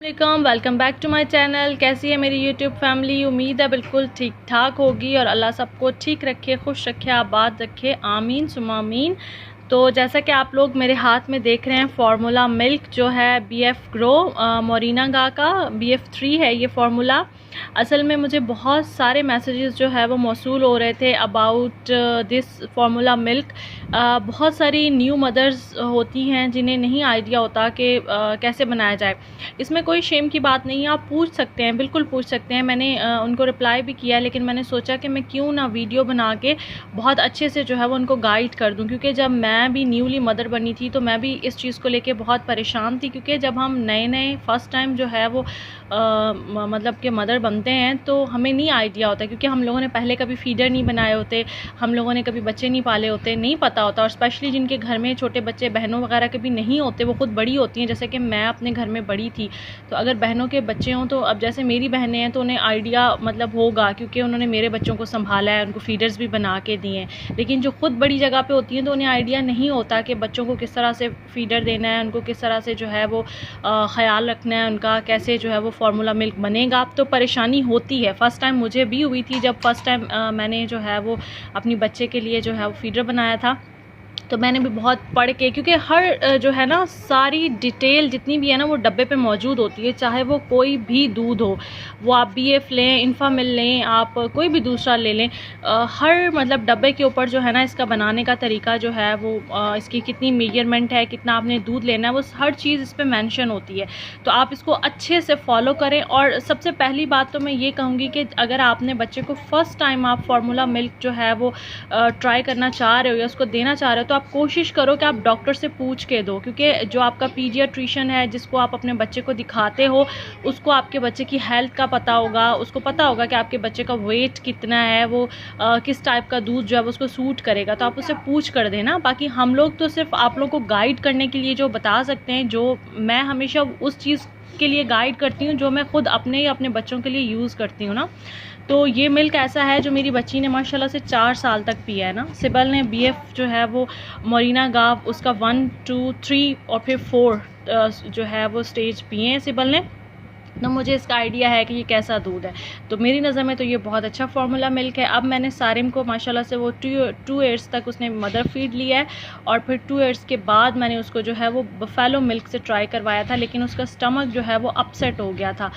Welcome back to my channel. कैसी है मेरी यूट्यूब फैमिली? उम्मीद है बिल्कुल ठीक ठाक होगी और अल्लाह सबको ठीक रखे, खुश रखे, आबाद रखे, आमीन सुम्मा आमीन। तो जैसा कि आप लोग मेरे हाथ में देख रहे हैं, फार्मूला मिल्क जो है BF ग्रो मोरिना गा का BF3 है ये फार्मूला। असल में मुझे बहुत सारे मैसेजेस जो है वो मौसूल हो रहे थे अबाउट दिस फार्मूला मिल्क। बहुत सारी न्यू मदर्स होती हैं जिन्हें नहीं आइडिया होता कि कैसे बनाया जाए। इसमें कोई शेम की बात नहीं है, आप पूछ सकते हैं, बिल्कुल पूछ सकते हैं। मैंने उनको रिप्लाई भी किया, लेकिन मैंने सोचा कि मैं क्यों ना वीडियो बना के बहुत अच्छे से जो है वो उनको गाइड कर दूं, क्योंकि जब मैं भी न्यूली मदर बनी थी तो मैं भी इस चीज़ को लेके बहुत परेशान थी। क्योंकि जब हम नए फर्स्ट टाइम जो है वो मतलब कि मदर बनते हैं तो हमें नहीं आइडिया होता, क्योंकि हम लोगों ने पहले कभी फीडर नहीं बनाए होते, हम लोगों ने कभी बच्चे नहीं पाले होते, नहीं पता होता। और स्पेशली जिनके घर में छोटे बच्चे, बहनों वगैरह के भी नहीं होते, वो खुद बड़ी होती हैं, जैसे कि मैं अपने घर में बड़ी थी। तो अगर बहनों के बच्चे हों तो अब जैसे मेरी बहनें हैं तो उन्हें आइडिया मतलब होगा, क्योंकि उन्होंने मेरे बच्चों को संभाला है, उनको फीडर्स भी बना के दिए हैं। लेकिन जो खुद बड़ी जगह पे होती हैं तो उन्हें आइडिया नहीं होता कि बच्चों को किस तरह से फीडर देना है, उनको किस तरह से जो है वो ख्याल रखना है उनका, कैसे जो है वो फार्मूला मिल्क बनेगा। तो परेशानी होती है। फ़र्स्ट टाइम मुझे भी हुई थी जब फर्स्ट टाइम मैंने जो है वो अपनी बच्चे के लिए जो है वो फीडर बनाया था। तो मैंने भी बहुत पढ़ के, क्योंकि हर जो है ना सारी डिटेल जितनी भी है ना वो डब्बे पे मौजूद होती है, चाहे वो कोई भी दूध हो, वो आप BF लें, इन्फामिल लें, आप कोई भी दूसरा ले लें, हर मतलब डब्बे के ऊपर जो है ना इसका बनाने का तरीका जो है वो इसकी कितनी मेजरमेंट है, कितना आपने दूध लेना है, वो हर चीज़ इस पर मैंशन होती है। तो आप इसको अच्छे से फॉलो करें। और सबसे पहली बात तो मैं ये कहूँगी कि अगर आपने बच्चे को फ़र्स्ट टाइम आप फार्मूला मिल्क जो है वो ट्राई करना चाह रहे हो या उसको देना चाह रहे हो, तो आप कोशिश करो कि आप डॉक्टर से पूछ के दो, क्योंकि जो आपका पीडियाट्रिशियन है जिसको आप अपने बच्चे को दिखाते हो, उसको आपके बच्चे की हेल्थ का पता होगा, उसको पता होगा कि आपके बच्चे का वेट कितना है, वो किस टाइप का दूध जो है वो उसको सूट करेगा। तो आप उससे पूछ कर देना। बाकी हम लोग तो सिर्फ आप लोग को गाइड करने के लिए जो बता सकते हैं, जो मैं हमेशा उस चीज़ के लिए गाइड करती हूँ जो मैं खुद अपने या अपने बच्चों के लिए यूज़ करती हूँ ना। तो ये मिल्क ऐसा है जो मेरी बच्ची ने माशाल्लाह से 4 साल तक पिया है ना। सिबल ने BF जो है वो मोरिना गाव उसका 1, 2, 3 और फिर 4 जो है वो स्टेज पिए हैं सिबल ने। तो मुझे इसका आइडिया है कि ये कैसा दूध है। तो मेरी नज़र में तो ये बहुत अच्छा फार्मूला मिल्क है। अब मैंने सारिम को माशाल्लाह से वो 2 ईयर्स तक उसने मदर फीड लिया है, और फिर 2 ईयर्स के बाद मैंने उसको जो है वो बफेलो मिल्क से ट्राई करवाया था, लेकिन उसका स्टमक जो है वो अपसेट हो गया था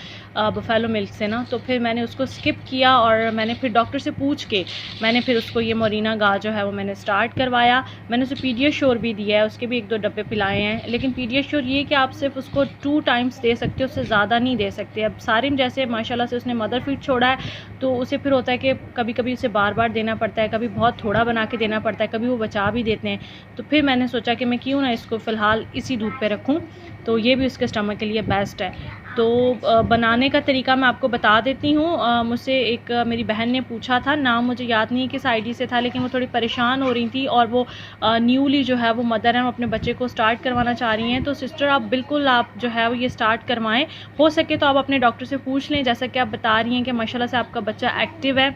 बफेलो मिल्क से ना। तो फिर मैंने उसको स्किप किया और मैंने फिर डॉक्टर से पूछ के मैंने फिर उसको ये मोरिना गा जो है वो मैंने स्टार्ट करवाया। मैंने उसे पीडियाश्योर भी दिया है, उसके भी 1-2 डब्बे पिलाए हैं। लेकिन पीडियाश्योर ये कि आप सिर्फ उसको 2 टाइम्स दे सकते हो, उससे ज़्यादा नहीं दे सकते। अब सारिम जैसे माशाल्लाह से उसने मदर फीड छोड़ा है, तो उसे फिर होता है कि कभी कभी उसे बार बार देना पड़ता है, कभी बहुत थोड़ा बना के देना पड़ता है, कभी वो बचा भी देते हैं। तो फिर मैंने सोचा कि मैं क्यों ना इसको फ़िलहाल इसी दूध पे रखूं, तो ये भी उसके स्टमक के लिए बेस्ट है। तो बनाने का तरीका मैं आपको बता देती हूँ। मुझसे एक मेरी बहन ने पूछा था, नाम मुझे याद नहीं किस ID से था, लेकिन वो थोड़ी परेशान हो रही थी और वो न्यूली जो है वो मदर है, अपने बच्चे को स्टार्ट करवाना चाह रही हैं। तो सिस्टर आप बिल्कुल आप जो है वो ये स्टार्ट करवाएं। हो सके तो आप अपने डॉक्टर से पूछ लें, जैसा कि आप बता रही हैं कि माशाल्लाह से आपका बच्चा एक्टिव है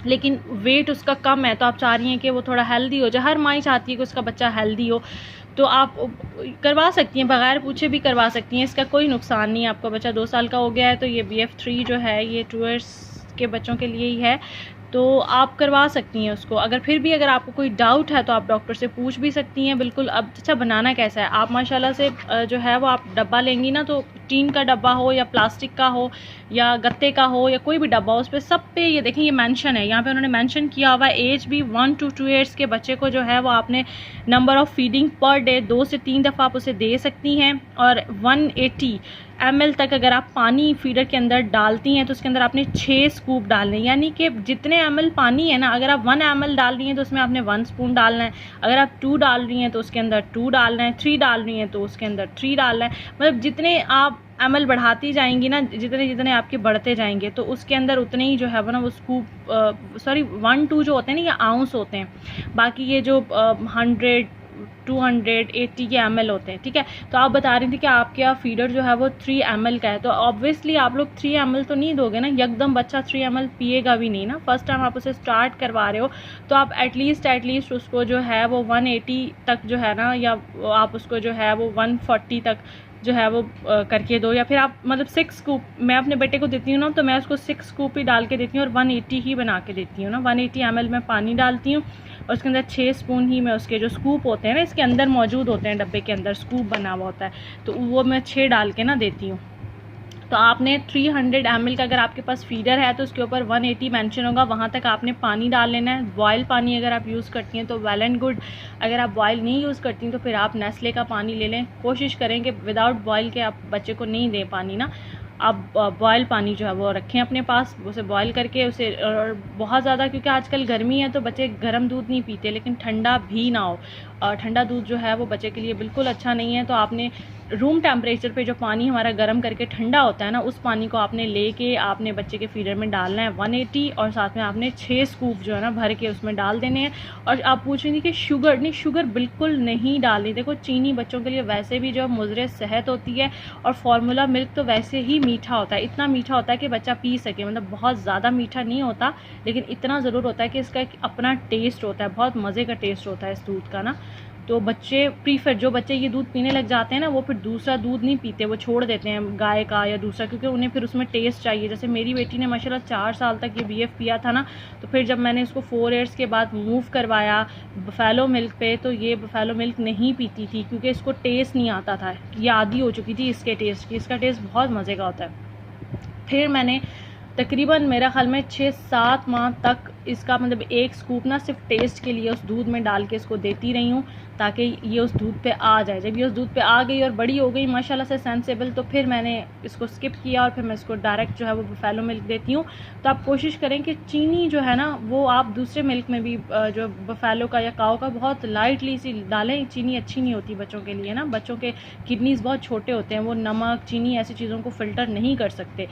लेकिन वेट उसका कम है, तो आप चाह रही हैं कि वो थोड़ा हेल्दी हो जाए। हर माँ ही चाहती है कि उसका बच्चा हेल्दी हो। तो आप करवा सकती हैं, बगैर पूछे भी करवा सकती हैं, इसका कोई नुकसान नहीं है। आपका बच्चा 2 साल का हो गया है, तो ये BF3 जो है ये 2 ईयर्स के बच्चों के लिए ही है, तो आप करवा सकती हैं उसको। अगर फिर भी अगर आपको कोई डाउट है तो आप डॉक्टर से पूछ भी सकती हैं बिल्कुल। अब अच्छा बनाना कैसा है, आप माशाल्लाह से जो है वो आप डब्बा लेंगी ना, तो टीन का डब्बा हो या प्लास्टिक का हो या गत्ते का हो या कोई भी डब्बा हो, उस पर सब पे ये देखें ये मेंशन है, यहाँ पे उन्होंने मेंशन किया हुआ है एज भी 1 to 2 ईयर्स के बच्चे को जो है वो आपने number of feeding per day 2 से 3 दफ़ा आप उसे दे सकती हैं। और 180 ml तक अगर आप पानी फीडर के अंदर डालती हैं तो उसके अंदर आपने 6 स्कूप डालने, यानी कि जितने ml पानी है ना, अगर आप 1 ml डाल रही हैं तो उसमें आपने 1 स्पून डालना है, अगर आप 2 डाल रही हैं तो उसके अंदर 2 डालना है, 3 डाल रही हैं तो उसके अंदर 3 डालना है। मतलब जितने आप ml बढ़ाती जाएंगी ना, जितने जितने आपके बढ़ते जाएंगे, तो उसके अंदर उतने ही जो है वो ना वो स्कूप 1-2 जो होते हैं ना ये आउंस होते हैं, बाकी ये जो 100 280 के ml होते हैं, ठीक है। तो आप बता रही थी कि आपके यहाँ फीडर जो है वो 3 ml का है, तो ऑब्वियसली आप लोग 3 ml तो नहीं दोगे ना, एकदम बच्चा 3 ml पिएगा भी नहीं ना। फर्स्ट टाइम आप उसे स्टार्ट करवा रहे हो, तो आप एटलीस्ट उसको जो है वो 180 तक जो है ना, या आप उसको जो है वो 140 तक जो है वो करके दो, या फिर आप मतलब 6 स्कूप मैं अपने बेटे को देती हूँ ना, तो मैं उसको 6 स्कूप ही डाल के देती हूँ और 180 ही बना के देती हूँ ना। 180 ml में पानी डालती हूँ और उसके अंदर 6 स्पून ही मैं उसके जो स्कूप होते हैं ना, इसके अंदर मौजूद होते हैं, डब्बे के अंदर स्कूप बना हुआ होता है, तो वो मैं 6 डाल के ना देती हूँ। तो आपने 300 ml का अगर आपके पास फीडर है तो उसके ऊपर 180 मेंशन होगा, वहाँ तक आपने पानी डाल लेना है। बॉयल पानी अगर आप यूज़ करती हैं तो वेल एंड गुड, अगर आप बॉयल नहीं यूज़ करती हैं तो फिर आप नेस्ले का पानी ले लें। कोशिश करें कि विदाउट बॉयल के आप बच्चे को नहीं दें पानी ना, आप बॉयल पानी जो है वो रखें अपने पास, उसे बॉयल करके उसे, और बहुत ज़्यादा क्योंकि आजकल गर्मी है तो बच्चे गर्म दूध नहीं पीते, लेकिन ठंडा भी ना हो, और ठंडा दूध जो है वो बच्चे के लिए बिल्कुल अच्छा नहीं है। तो आपने रूम टेम्परेचर पे जो पानी हमारा गर्म करके ठंडा होता है ना, उस पानी को आपने लेके आपने बच्चे के फीडर में डालना है 180, और साथ में आपने 6 स्कूप जो है ना भर के उसमें डाल देने हैं। और आप पूछ रही थी कि शुगर, नहीं शुगर बिल्कुल नहीं डालनी। देखो चीनी बच्चों के लिए वैसे भी जो मुज़र सेहत होती है, और फार्मूला मिल्क तो वैसे ही मीठा होता है, इतना मीठा होता है कि बच्चा पी सके, मतलब बहुत ज़्यादा मीठा नहीं होता, लेकिन इतना ज़रूर होता है कि इसका एक अपना टेस्ट होता है, बहुत मज़े का टेस्ट होता है इस दूध का ना। तो बच्चे जो बच्चे ये दूध पीने लग जाते हैं ना, वो फिर दूसरा दूध नहीं पीते, वो छोड़ देते हैं गाय का या दूसरा, क्योंकि उन्हें फिर उसमें टेस्ट चाहिए। जैसे मेरी बेटी ने माशाल्लाह 4 साल तक ये BF पिया था ना, तो फिर जब मैंने इसको 4 ईयर्स के बाद मूव करवाया बफेलो मिल्क पे, तो ये बफेलो मिल्क नहीं पीती थी, क्योंकि इसको टेस्ट नहीं आता था, ये आदी हो चुकी थी इसके टेस्ट की। इसका टेस्ट बहुत मज़े का होता है। फिर मैंने तकरीबन मेरा ख्याल में 6-7 माह तक इसका मतलब 1 स्कूप ना सिर्फ टेस्ट के लिए उस दूध में डाल के इसको देती रही हूँ, ताकि ये उस दूध पे आ जाए। जब ये उस दूध पे आ गई और बड़ी हो गई माशाल्लाह से सेंसेबल, तो फिर मैंने इसको स्किप किया और फिर मैं इसको डायरेक्ट जो है वो बफेलो मिल्क देती हूँ। तो आप कोशिश करें कि चीनी जो है ना वो आप दूसरे मिल्क में भी जो बफेलो का या काओ का बहुत लाइटली सी डालें। चीनी अच्छी नहीं होती बच्चों के लिए ना, बच्चों के किडनीज़ बहुत छोटे होते हैं, वो नमक चीनी ऐसी चीज़ों को फ़िल्टर नहीं कर सकते।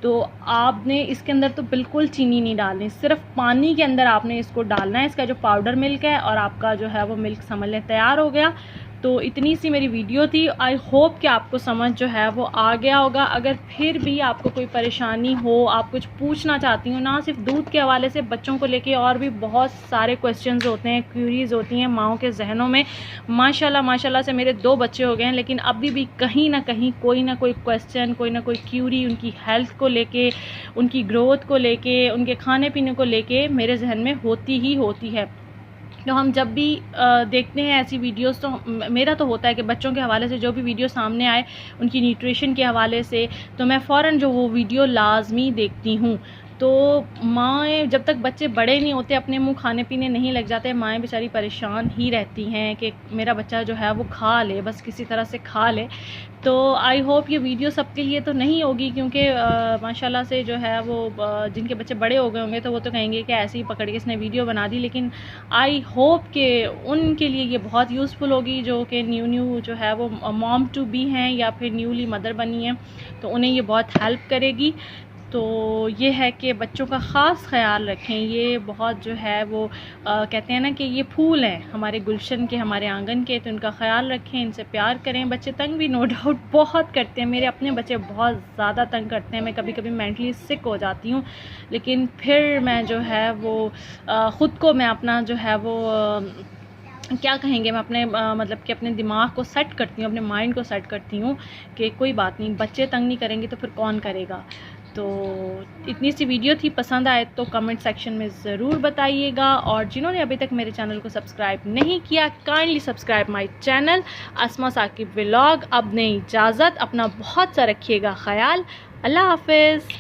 तो आपने इसके अंदर तो बिल्कुल चीनी नहीं डालनी, सिर्फ पानी के अंदर आपने इसको डालना है। इसका जो पाउडर मिल्क है और आपका जो है वो मिल्क समझ लें तैयार हो गया। तो इतनी सी मेरी वीडियो थी। आई होप कि आपको समझ जो है वो आ गया होगा। अगर फिर भी आपको कोई परेशानी हो, आप कुछ पूछना चाहती हो, ना सिर्फ दूध के हवाले से, बच्चों को लेके और भी बहुत सारे क्वेश्चंस होते हैं, क्यूरीज़ होती हैं माओं के जहनों में। माशाल्लाह से मेरे 2 बच्चे हो गए हैं, लेकिन अभी भी कहीं ना कहीं कोई ना कोई क्वेश्चन, कोई ना कोई क्यूरी उनकी हेल्थ को लेके, उनकी ग्रोथ को लेके, उनके खाने पीने को लेके मेरे जहन में होती ही होती है। तो हम जब भी देखते हैं ऐसी वीडियोस, तो मेरा तो होता है कि बच्चों के हवाले से जो भी वीडियो सामने आए उनकी न्यूट्रिशन के हवाले से, तो मैं फ़ौरन जो वो वीडियो लाजमी देखती हूँ। तो माएँ जब तक बच्चे बड़े नहीं होते, अपने मुंह खाने पीने नहीं लग जाते, माएँ बेचारी परेशान ही रहती हैं कि मेरा बच्चा जो है वो खा ले, बस किसी तरह से खा ले। तो आई होप ये वीडियो सबके लिए तो नहीं होगी, क्योंकि माशाल्लाह से जो है वो जिनके बच्चे बड़े हो गए होंगे तो वो तो कहेंगे कि ऐसे ही पकड़ के इसने वीडियो बना दी। लेकिन आई होप कि उनके लिए ये बहुत यूज़फुल होगी जो कि न्यू जो है वो मॉम टू बी हैं या फिर न्यूली मदर बनी हैं, तो उन्हें ये बहुत हेल्प करेगी। तो ये है कि बच्चों का ख़ास ख्याल रखें। ये बहुत जो है वो कहते हैं ना कि ये फूल हैं हमारे गुलशन के, हमारे आंगन के, तो इनका ख्याल रखें, इनसे प्यार करें। बच्चे तंग भी नो डाउट बहुत करते हैं, मेरे अपने बच्चे बहुत ज़्यादा तंग करते हैं। मैं कभी कभी मेंटली सिक हो जाती हूँ, लेकिन फिर मैं जो है वो ख़ुद को मैं अपना जो है वो क्या कहेंगे, मैं अपने मतलब कि अपने दिमाग को सेट करती हूँ, अपने माइंड को सेट करती हूँ कि कोई बात नहीं, बच्चे तंग नहीं करेंगे तो फिर कौन करेगा। तो इतनी सी वीडियो थी, पसंद आए तो कमेंट सेक्शन में ज़रूर बताइएगा। और जिन्होंने अभी तक मेरे चैनल को सब्सक्राइब नहीं किया, kindly subscribe my channel Asma Saqib vlog. अब नहीं इजाज़त, अपना बहुत सा रखिएगा ख्याल। अल्लाह हाफिज़।